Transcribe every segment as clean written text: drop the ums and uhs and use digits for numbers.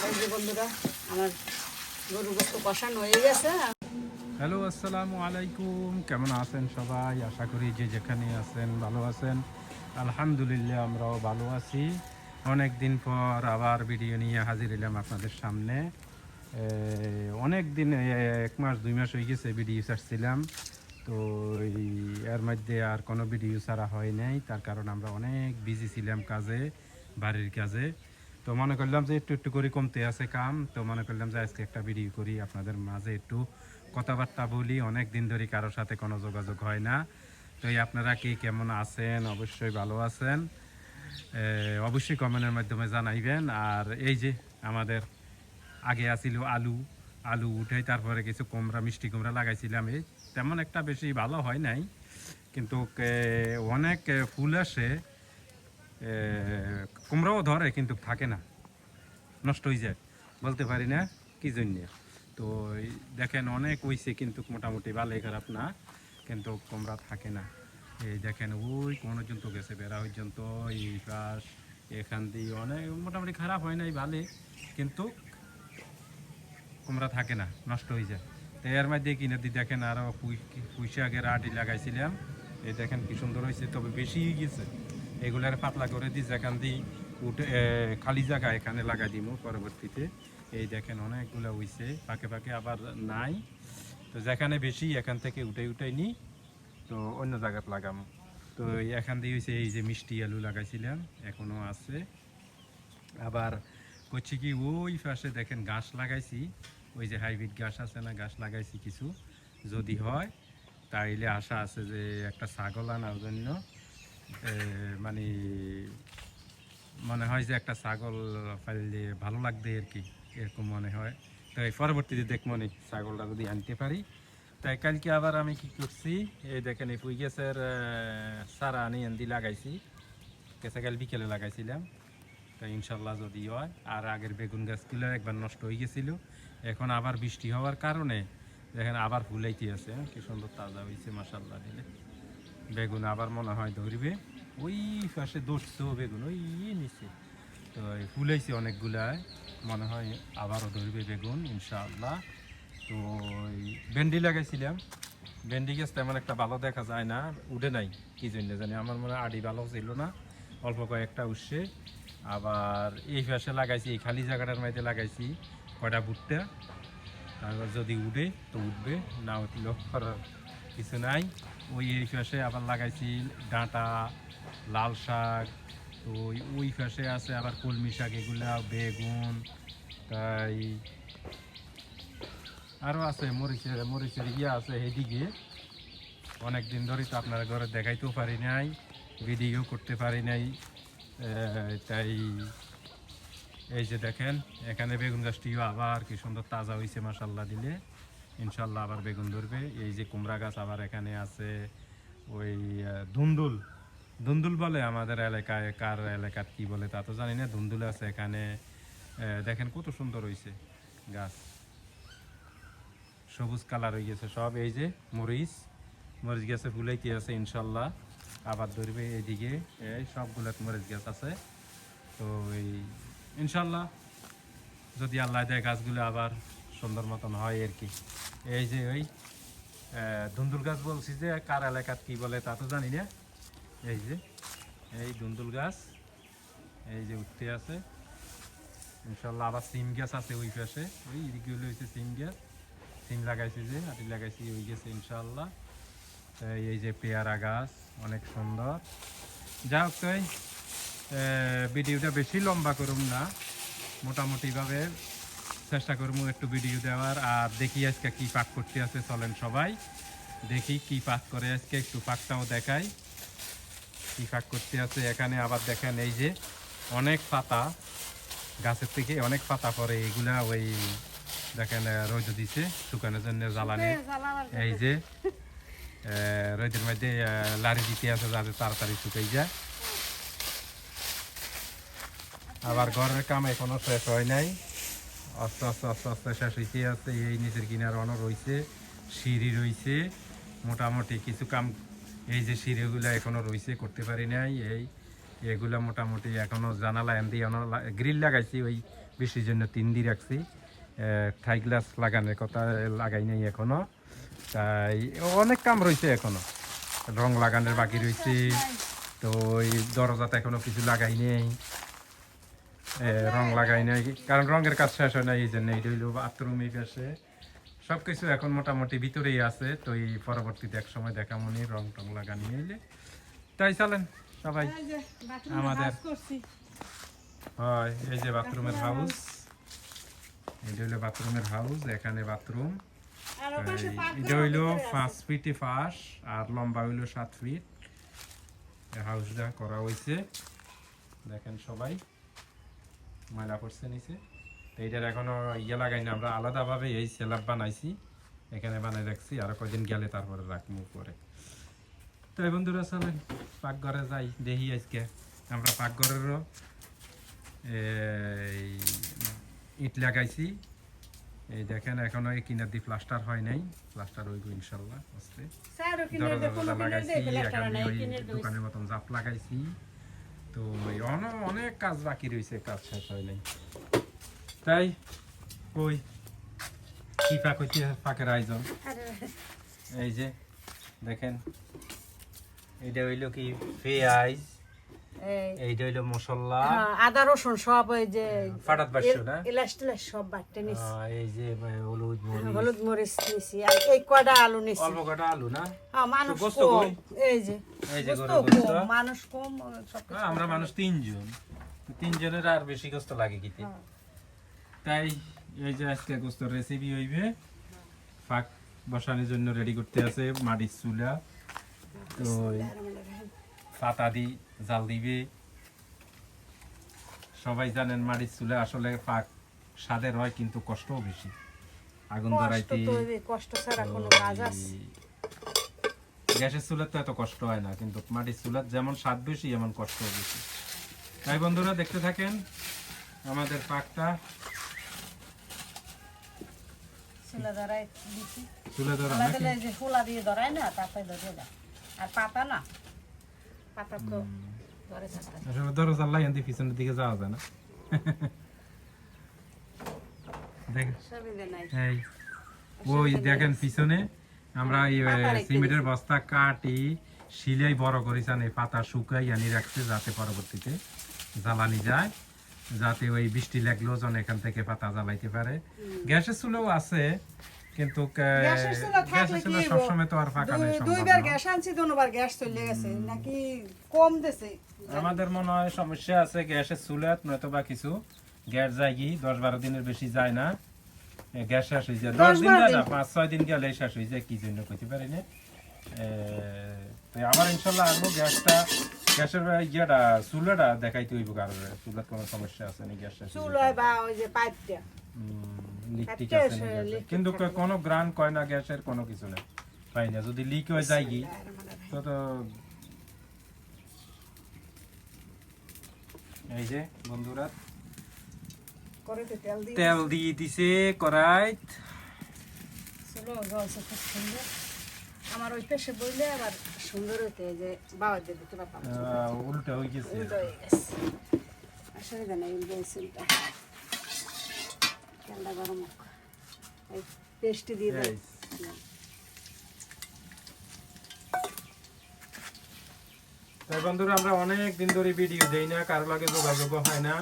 এই যে বন্ধুরা আমার গরুর গোশত কষানো হয়ে গেছে। হ্যালো, আসসালামু আলাইকুম। কেমন আছেন সবাই? আশা করি যে যেখানে আছেন ভালো আছেন। আলহামদুলিল্লাহ আমরাও ভালো আছি। অনেক দিন পর আবার ভিডিও নিয়ে হাজির হলাম আপনাদের সামনে। অনেক দিন, 1 মাস 2 মাস হয়ে গেছে ভিডিও ছাড়ছিলাম। তো এর মধ্যে আর কোনো ভিডিও ছাড়া হয় নাই, তার কারণ আমরা অনেক বিজি ছিলাম কাজে, বাড়ির কাজে। তো মনে করলাম যে একটু একটু করে কমতে আছে কাম, তো মনে করলাম যে আজকে একটা ভিডিও করি, আপনাদের মাঝে একটু কথাবার্তা বলি। অনেক দিন ধরে কারোর সাথে কোনো যোগাযোগ হয় না। তো আপনারা কি কেমন আছেন? অবশ্যই ভালো আছেন, অবশ্যই কমেন্টের মাধ্যমে জানাইবেন। আর এই যে আমাদের আগে আসিল আলু, আলু উঠে তারপরে কিছু কুমড়া, মিষ্টি কুমড়া লাগাইছিলাম। এই তেমন একটা বেশি ভালো হয় নাই, কিন্তু অনেক ফুল আসে, কুমড়াও ধরে কিন্তু থাকে না, নষ্ট হয়ে যায়। বলতে পারি না কি জন্য। তো দেখেন অনেক হইছে, কিন্তু মোটামুটি ভালোই, খারাপ না, কিন্তু কুমড়া থাকে না। এই দেখেন ওই কোন পর্যন্ত গেছে, বেড়া পর্যন্ত, এই পাশ এখান দিয়ে অনেক মোটামুটি খারাপ হয় নাই, ভালো, কিন্তু কুমড়া থাকে না, নষ্ট হয়ে যায়। তো এর মধ্যে কিনে দিয়ে দেখেন আরও পুঁইশাকের আগের আটি লাগাইছিলাম। এই দেখেন কি সুন্দর হয়েছে, তবে বেশি গেছে। এগুলার পাতলা করে দিই, যেখান দিয়ে উঠে খালি জায়গা এখানে লাগাই দিব পরবর্তীতে। এই দেখেন অনেকগুলো হয়েছে, ফাঁকে ফাঁকে আবার নাই। তো যেখানে বেশি এখান থেকে উঠে নিই, তো অন্য জায়গায় লাগাম। তো এখান দিয়ে হয়েছে এই যে মিষ্টি আলু লাগাইছিলাম, এখনও আছে। আবার করছি কি ওই পাশে দেখেন গাছ লাগাইছি, ওই যে হাইব্রিড গাছ আছে না, গাছ লাগাইছি কিছু। যদি হয় তাইলে আশা আছে যে একটা ছাগল আনার জন্য, মানে মনে হয় যে একটা ছাগল পাইলে ভালো লাগবে আর কি, এরকম মনে হয়। তো এই পরবর্তীতে দেখবো নি ছাগলটা যদি আনতে পারি। তাই কালকে আবার আমি কি করছি, এই দেখেন এই পুঁই গাছের চারা আনি এনে লাগাইছি, কাল বিকেলে লাগাইছিলাম। তো ইনশাল্লাহ যদি হয়। আর আগের বেগুন গাছগুলো একবার নষ্ট হয়ে গেছিলো, এখন আবার বৃষ্টি হওয়ার কারণে দেখেন আবার ফুলাইতে আছে, কি সুন্দর তাজা হয়েছে মাশাল্লাহ দিলে। বেগুন আবার মনে হয় ধরবে, ওই পাশে ধরছে বেগুন ওই নিচে। তো ফুলাইছে অনেকগুলাই, মনে হয় আবারও ধরবে বেগুন ইনশাআল্লাহ। তো ভেন্ডি লাগাইছিলাম, ভেন্ডি গাছ তেমন একটা ভালো দেখা যায় না, উঠে নাই কি জন্য জানি, আমার মনে হয় আড়ি ভালো ছিল না, অল্প কয়েকটা উঠছে। আবার এই পাশে লাগাইছি, এই খালি জায়গাটার মধ্যে লাগাইছি কয়টা ভুট্টা, তারপর যদি উঠে তো উঠবে, না উঠলেও করার কিছু নাই। ওই এই পাশে আবার লাগাইছি ডাঁটা, লাল শাক, তো ওই পাশে আছে আবার কলমি শাক, এগুলা বেগুন, তাই আরও আছে মরিচের মরিচের ইয়ে আছে এইদিকে। অনেক দিন ধরেই তো আপনারা ঘরে দেখাইতেও পারি নাই, ভিডিও করতে পারি নাই। তাই এই যে দেখেন এখানে বেগুন গাছটিও আবার কি সুন্দর তাজা হয়েছে মাশাল্লাহ দিলে, ইনশাল্লাহ আবার বেগুন ধরবে। এই যে কুমড়া গাছ আবার এখানে আছে, ওই ধুন্দুল, ধুন্দুল বলে আমাদের এলাকায়, কার এলাকার কি বলে তা তো জানি না, ধুন্দুল আছে এখানে। দেখেন কত সুন্দর হয়েছে গাছ, সবুজ কালার হয়ে গেছে সব। এই যে মরিচ, মরিচ গাছে ফুলাইতে আছে, ইনশাল্লাহ আবার ধরবে। এইদিকে এই সবগুলো মরিচ গাছ আছে। তো এই ইনশাল্লাহ যদি আল্লাহ দেয় গাছগুলো আবার সুন্দর মতন হয় আর কি। এই যে ওই ধুন্দুল গাছ বলছি, যে কার এলাকার কি বলে তা তো জানি না। এই যে এই ধুন্দুল গাছ, এই যে উঠতে আছে ইনশাল্লাহ। আবার সিম গাছ আছে ওই পাশে, ওই এদিকগুলো হয়েছে সিম গাছ, সিম লাগাইছি, যে আটি লাগাইছি ওই গেছে ইনশাল্লাহ। এই যে পেয়ারা গাছ অনেক সুন্দর। যা হোক, তাই ভিডিওটা বেশি লম্বা করুম না, মোটামুটিভাবে চেষ্টা করবো একটু ভিডিও দেওয়ার। আর দেখি আজকে কী পাক করতে আছে, চলেন সবাই দেখি কি পাক করে আজকে, একটু পাকটাও দেখাই কি পাক করতে আছে। এখানে আবার দেখেন এই যে অনেক পাতা, গাছের থেকে অনেক পাতা পরে, এগুলা ওই দেখেন রোদ দিছে শুকানোর জন্য জ্বালানি। এই যে রোদের মধ্যে লাড়ি দিতে আছে যাতে তাড়াতাড়ি শুকাই যায়। আবার ঘরের কাম এখনো শেষ হয় নাই, আস্তে আস্তে আস্তে আস্তে শেষ হইতে আছে। এই নিচের কিনার অনর রয়েছে, সিঁড়ি রয়েছে, মোটামুটি কিছু কাম। এই যে সিঁড়িগুলো এখনো রয়েছে, করতে পারি নাই। এগুলা মোটামুটি এখনো জানালা এমনি গ্রিল লাগাইছি, ওই বৃষ্টির জন্য 3 দিয়ে রাখছি। থাই গ্লাস লাগানোর কথা লাগাই নাই এখনো, তাই অনেক কাম রয়েছে এখনো, রং লাগানোর বাকি রয়েছে। তো ওই দরজাতে এখনো কিছু লাগাই নেই, রং লাগাই নাই, কারণ রঙের কাজ শেষ হয় না, এই জন্য এইটা হইলো বাথরুম। এই পাশে সব কিছু এখন মোটামুটি ভিতরেই আছে, তো এই পরবর্তীতে এক সময় দেখা মনে রং টং লাগানি নিলে। তাই চলেন সবাই আমাদের হয়। এই যে বাথরুমের হাউস, এটা হইলো বাথরুমের হাউস, এখানে বাথরুম। এটা হইলো 5 ফিটে ফাঁস আর লম্বা হইলো 7 ফিট। হাউসটা করা হয়েছে দেখেন, সবাই ময়লা করছে নিচে। তো এইটার এখনো ইয়ে লাগাই না, আমরা আলাদাভাবে এই স্ল্যাব বানাইছি, এখানে বানাই রাখছি, আর কয়দিন গেলে তারপরে রাখবো পরে। তাই বন্ধুরা চলেন পাকঘরে যাই, দেখি আজকে আমরা পাকঘরেরও ইট লাগাইছি। এই দেখেন এখনো এই কিনার দিয়ে প্লাস্টার হয় নাই, প্লাস্টার হইব ইনশাল্লাহ আস্তে। লাগাইছি, এখানে ওই দোকানের মতন জাপ লাগাইছি। তো অনেক কাজ বাকি রয়েছে, কাজ শেষ হয় নাই। তাই ওই কি পাক হইতে পাকের আয়োজন, এই যে দেখেন, এইটা হইলো কি পেঁয়াজ, এইটা হইলো মশলা, আদা রসুন সব, ওই যে ফাটাত বাসছো না, এলাচ টেলাচ সব বাটতে নিছি। এই যে হলুদ মরিচ নিছি, আর এই কয়টা আলু নিছি, অল্প কটা আলু না, মানুষ গোস্ত কম, কই? এই যে এই যে গোস্ত গরুর গোস্ত। কম, মানুষ কম, সব আমরা মানুষ 3 জন, 3 জনের আর বেশি গোস্ত লাগে কিতে। তাই এই যে আজকে গোস্তর রেসিপি হইবে। পাক বসানোর জন্য রেডি করতে আছে মাটির চুলা, তো পাতা দি জাল দিবে। সবাই জানেন মাটির চুলা আসলে পাক স্বাদের হয়, কিন্তু কষ্টও বেশি, আগুন ধরাইতে। কষ্ট ছাড়া কোনো কাজ আছে? গ্যাসের চুলার তো এত কষ্ট হয় না, কিন্তু মাটির চুলার যেমন স্বাদ বেশি এমন কষ্টও বেশি। তাই বন্ধুরা দেখতে থাকেন আমাদের পাকটা। চুলা ধরাই দিছি, চুলা ধরা নাকি? যে ফুলা দিয়ে ধরায় না, তাতে ধরে না। আর পাতা না, পাতা তো ধরে থাকে। আসলে দরজা লাগাই আনতে পিছনের দিকে যাওয়া যায় না। দেখেন সুবিধা নাই। এই ওই দেখেন পিছনে আমরা এই সিমেন্টের বস্তা কাটি শিলাই বড় করেছেন, এই পাতা শুকাই আনি রাখছে, যাতে পরবর্তীতে জ্বালানি যায়, যাতে ওই বৃষ্টি লাগলেও যেন এখান থেকে পাতা জ্বালাইতে পারে। গ্যাসের চুলাও আছে, কিন্তু গ্যাসের চুলা সবসময় তো আর ফাঁকা নেই, দুইবার গ্যাস আনছি, দুবার গ্যাস চলে গেছে নাকি কম দেছে। আমাদের মনে হয় সমস্যা আছে গ্যাসের চুলাত, নয়তো বা কিছু গ্যাস যায় কি 10-12 দিনের বেশি যায় না, গ্যাস শেষ হয়ে যায়। 10 দিন যায় না, 5-6 দিন গেলে শেষ হয়ে যায়, কি জন্য কইতে পারি না। আবার ইনশাল্লাহ আসবো, গ্যাসের ইয়েটা চুলাটা দেখাইতে হইব, কারণ চুলার কোনো সমস্যা আছে না, গ্যাস শেষ চুলায় বা ওই যে পাইপটা লিক ঠিক আছে না, কিন্তু কোনো গ্রান কয় না, গ্যাসের কোনো কিছু নেই, পাই না। যদি লিক হয়ে যায় কি তো এই যে বন্ধুরা তেল দিয়ে দিছে কড়াইত। আমার ওই পেশে বইলে আবার সুন্দর হইতে, যে বাবা দিয়ে দিতে পারতাম, উল্টা হয়ে গেছে, অসুবিধা নেই। তেলটা গরম এই পেস্ট দিয়ে দেয়। তাই বন্ধুরা আমরা অনেক দিন ধরে ভিডিও দেই না, কারো লাগে যোগাযোগ হয় না,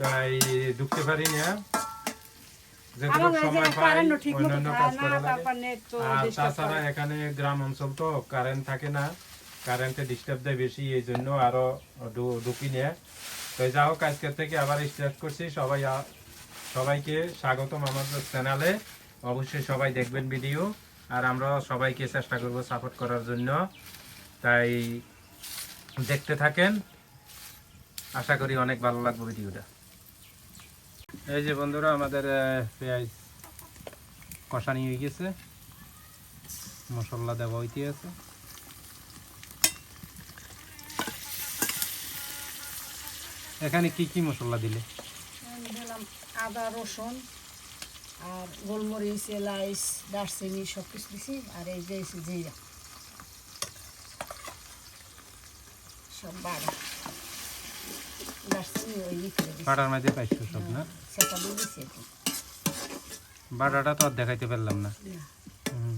তাই ঢুকতে পারি না। তাছাড়া এখানে গ্রাম অঞ্চল তো কারেন্ট থাকে না, কারেন্টে ডিস্টার্ব দেয় বেশি, এই জন্য আরো ঢুকি না। তো যা হোক আজকের থেকে আবার স্টার্ট করছি। সবাইকে স্বাগতম আমাদের চ্যানেলে, অবশ্যই সবাই দেখবেন ভিডিও, আর আমরা সবাইকে চেষ্টা করব সাপোর্ট করার জন্য। তাই দেখতে থাকেন, আশা করি অনেক ভালো লাগবে ভিডিওটা। এই যে বন্ধুরা আমাদের পেঁয়াজ কষানি হয়ে গেছে, মশলা দেওয়া হইতে আছে। এখানে কি কি মশলা দিলে? দিলাম আদা রসুন আর গোলমরিচ, এলাচ, দারচিনি সব কিছু দিছি, আর এই যে জিরা সব বাড়া দারচিনি ওই ই করে দিছি। বাটার মাঝে পাইছো সব না? সেটা দিয়ে দিছি আর কি। বাটাটা তো আর দেখাইতে পারলাম না। না। হুম।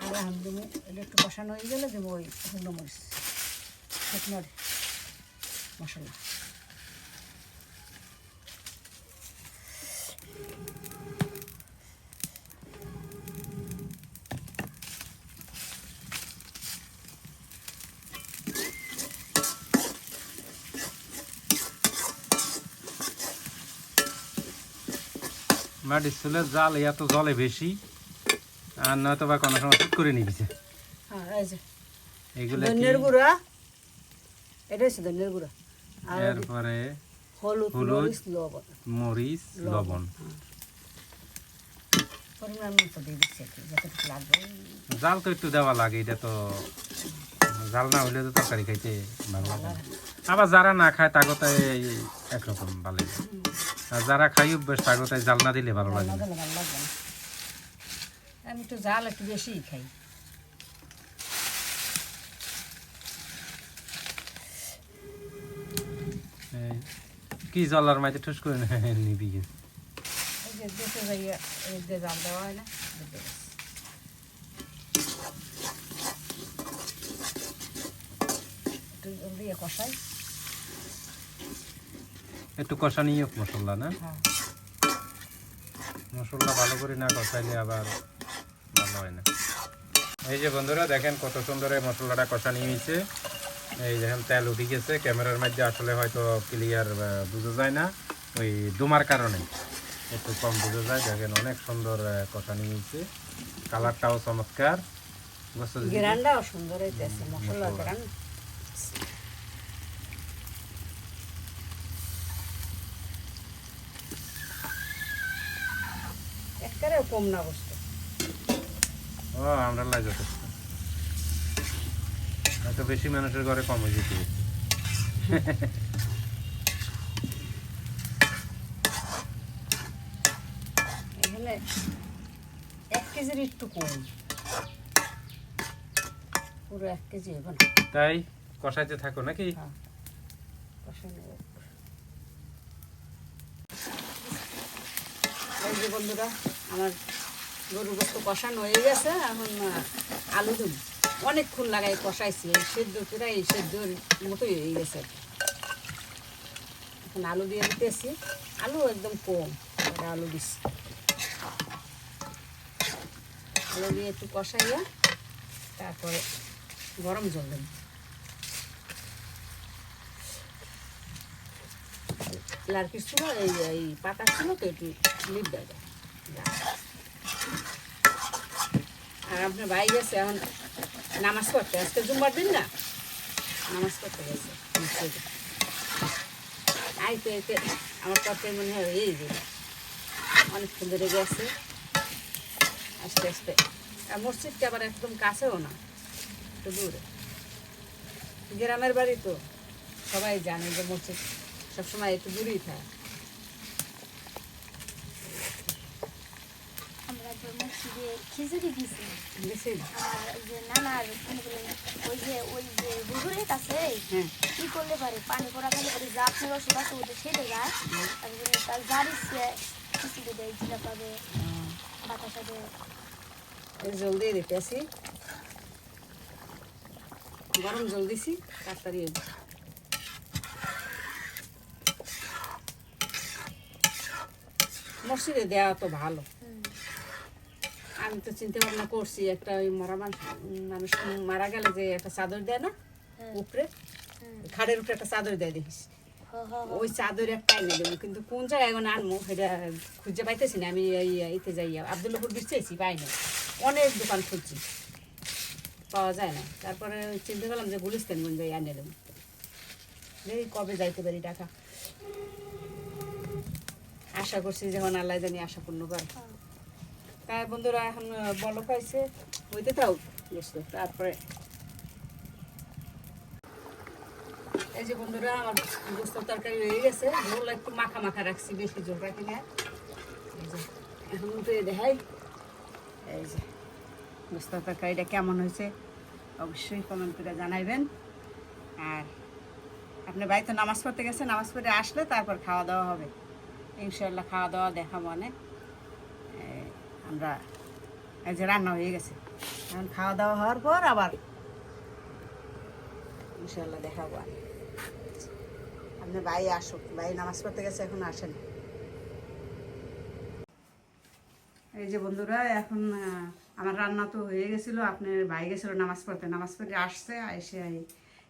আর এখন তুমি এটা একটু কষানো হয়ে গেলে দেবো ওই শুকনো মরিচ শুকনোর মশলা। মাটির চুলের জাল এত জলে বেশি, আর নয়তো বা কোনো সময় ঠিক করে নিবিছে হ্যাঁ এই যে এগুলো কি? ধনিয়ার গুঁড়া, এটা হচ্ছে ধনিয়ার গুঁড়া, আর এরপরে হলুদ হলুদ, মরিচ লবণ মরিচ, লবণ। হ্যাঁ। পরিমাণ মতো দিয়ে দিচ্ছি আর কি, যতটুকু লাগবে। জাল তো একটু দেওয়া লাগে, এটা তো জাল না হইলে তো তরকারি খাইতে ভালো লাগে না। আবার যারা না খায় তাগতায় একরকম ভালো লাগে, আর যারা খাই অভ্যাস তাগতায় জাল না দিলে ভালো লাগে না। ভালো লাগবে না। আমি একটু জাল একটু বেশিই খাই। এই কি জলার মাঝে ঠুস করে নিবি গেছে। এই যে দেশে যাইয়া এই যে জাল দেওয়া হয় না, বুঝতে পারছি। একটু জল দিয়ে কষাই। একটু কষানি হোক মশলা না, হ্যাঁ মশলা ভালো করে না কষাইলে আবার ভালো হয় না। এই যে বন্ধুরা দেখেন কত সুন্দর এই মশলাটা কষানি হয়েছে। এই দেখেন তেল উঠে গেছে, ক্যামেরার মধ্যে আসলে হয়তো ক্লিয়ার বোঝা যায় না, ওই দুমার কারণে একটু কম বোঝা যায়। দেখেন অনেক সুন্দর কষানি হয়েছে, কালারটাও চমৎকার। বুঝতে পেরেছি? গ্রানটাও সুন্দর হইতেছে, মশলা গ্রান। একেবারে কম না বস্তু। ও আমরা লাই যথেষ্ট, হয়তো বেশি মানুষের ঘরে কম হয়ে যেতে। এখানে 1 কেজির একটু কম, পুরো 1 কেজি হবে না। তাই কষাইতে থাকো নাকি? হ্যাঁ কষানো হোক। এই যে বন্ধুরা আমার গরু গোস্ত কষানো হয়ে গেছে, এখন আলু দেব। অনেকক্ষণ লাগাই কষাইছি, এই সেদ্ধ প্রায় এই সেদ্ধর মতোই হয়ে গেছে। এখন আলু দিয়ে দিতেছি, আলু একদম কম, আলু দিচ্ছি। আলু দিয়ে একটু কষাইয়া তারপরে গরম জল দেব। লার্কির ছিল এই পাতা ছিল তো একটু লিপ দেবে। আর আপনার ভাই গেছে এখন নামাজ পড়তে, আজকে জুম্মার দিন না, নামাজ পড়তে গেছে। আইতে এতে আমার পথে মনে হয় এই যে অনেকক্ষণ ধরে গেছে আস্তে আস্তে। আর মসজিদটা আবার একদম কাছেও না, একটু দূরে। গ্রামের বাড়ি তো সবাই জানে যে মসজিদ সবসময় একটু দূরেই থাকে। আমরা তো মসজিদে খিচুড়ি দিছি। গেছি? আমার যে নানার ওই যে হুজুরের কাছে হ্যাঁ কি করলে পারে পানি পড়া খেলে পারে, যা আপনার ওষুধ আছে ওটা সেটা যায়, তার যার ইচ্ছে খিচুড়ি দেয়, জিরা পাবে, বাতাসা দেয়। জল দিয়ে দিতেছি, গরম জল দিছি, তাড়াতাড়ি হয়ে যাবে। মসজিদে দেওয়া তো ভালো। আমি তো চিন্তা ভাবনা করছি, একটা ওই মানুষ মারা গেলে যে একটা চাদর দেয় না উপরে, খাড়ের উপরে একটা চাদর দেয় দেখিস, ওই চাদর একটা এনে দেবো। কিন্তু কোন জায়গায় এখন আনবো সেটা খুঁজে পাইতেছি না। আমি এই ইতে যাই আবদুল্লাপুর বিচেছি, পাই না, অনেক দোকান খুঁজছি, পাওয়া যায় না। তারপরে চিন্তা করলাম যে গুলিস্তানগঞ্জ যাই আনে দেবো, দেখি কবে যাইতে পারি। টাকা আশা করছি যখন আল্লাহ জানি আশা পূর্ণ করে। তাই বন্ধুরা এখন বলো পাইছে হইতে তাও বুঝতো। তারপরে এই যে বন্ধুরা আমার গোস্ত তরকারি হয়ে গেছে, ঝোল একটু মাখা মাখা রাখছি, বেশি ঝোল রাখি না। এই যে এখন উঠে দেখাই, এই যে গোস্ত তরকারিটা কেমন হয়েছে অবশ্যই কমেন্ট করে জানাইবেন। আর আপনি বাড়িতে নামাজ পড়তে গেছে, নামাজ পড়ে আসলে তারপর খাওয়া দাওয়া হবে ইনশাল্লাহ। খাওয়া দাওয়া দেখাবো অনেক। আমরা এই যে রান্না হয়ে গেছে, এখন খাওয়া দাওয়া হওয়ার পর আবার ইনশাল্লাহ দেখাবো। আপনি ভাই আসুক, ভাই নামাজ পড়তে গেছে, এখন আসেন। এই যে বন্ধুরা, এখন আমার রান্না তো হয়ে গেছিল, আপনার ভাই গেছিল নামাজ পড়তে, নামাজ পড়ে আসছে, এসে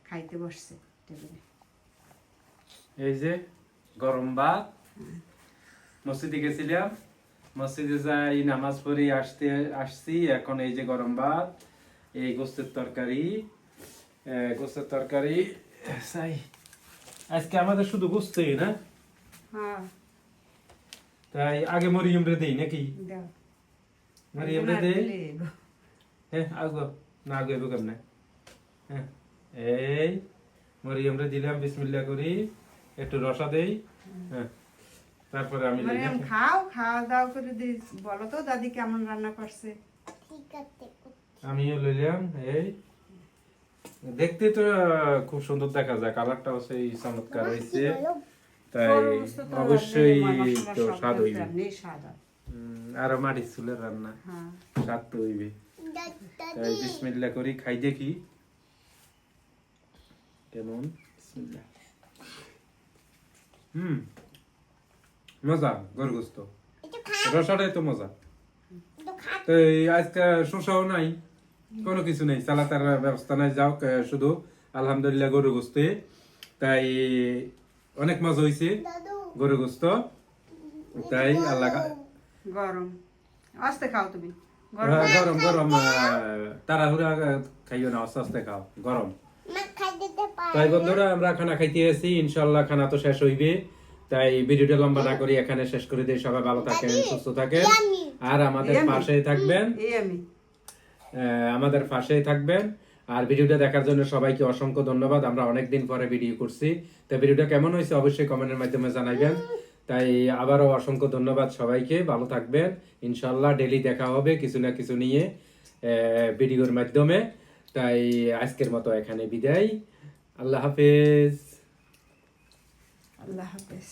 খাইতে বসছে টেবিলে। এই যে গরম ভাত, মসজিদে গেছিলাম, মসজিদে যাই নামাজ পড়ে আসছি, এখন এই যে গরম ভাত, এই গোস্তের তরকারি, চাই। আজকে আমাদের শুধু গোস্তই না, হ্যাঁ তাই আগে মরিয়ম রে দেই নাকি? দাও। মরিয়ম রে দেই। হ্যাঁ আগো না আগো এবো কেমনে? হ্যাঁ এই মরিয়ম রে দিলাম, বিসমিল্লাহ করি, একটু রসা দেই। হ্যাঁ তারপরে আমি মারিয়াম খাও, খাওয়া দাওয়া করে দিই। বলো তো দাদি কেমন রান্না করছে। আমিও লইলাম। এই দেখতে তো খুব সুন্দর দেখা যায়, কালারটাও সেই চমৎকার হয়েছে, তাই অবশ্যই তো স্বাদ হইবে। আর মাটির চুলের রান্না, স্বাদ তো হইবে। তাই বিসমিল্লাহ করি, খাই দেখি কেমন। বিসমিল্লাহ। মজা, গরগোস্ত রসাটাই তো মজা। তো আজকে শসাও নাই, কোনো কিছু নেই, সালাতার ব্যবস্থা নাই, যাও শুধু আলহামদুলিল্লাহ গরু গোস্তে। তাই অনেক মজা হয়েছে গরু গোস্ত, তাই আল্লাহ। গরম আস্তে খাও তুমি, গরম গরম তাড়াহুড়া খাইও না, আস্তে আস্তে খাও, গরম। তাই বন্ধুরা আমরা খানা খাইতে এসেছি, ইনশাল্লাহ খানা তো শেষ হইবে, তাই ভিডিওটা লম্বা না করি এখানে শেষ করে দিই। সবাই ভালো থাকেন, সুস্থ থাকেন, আর আমাদের পাশেই থাকবেন, আমাদের পাশেই থাকবেন। আর ভিডিওটা দেখার জন্য সবাইকে অসংখ্য ধন্যবাদ। আমরা অনেকদিন পরে ভিডিও করছি, তো ভিডিওটা কেমন হয়েছে অবশ্যই কমেন্টের মাধ্যমে জানাইবেন। তাই আবারও অসংখ্য ধন্যবাদ সবাইকে, ভালো থাকবেন। ইনশাল্লাহ ডেইলি দেখা হবে কিছু না কিছু নিয়ে ভিডিওর মাধ্যমে। তাই আজকের মতো এখানে বিদায়, আল্লাহ হাফেজ। আল্লাহ হাফেজ।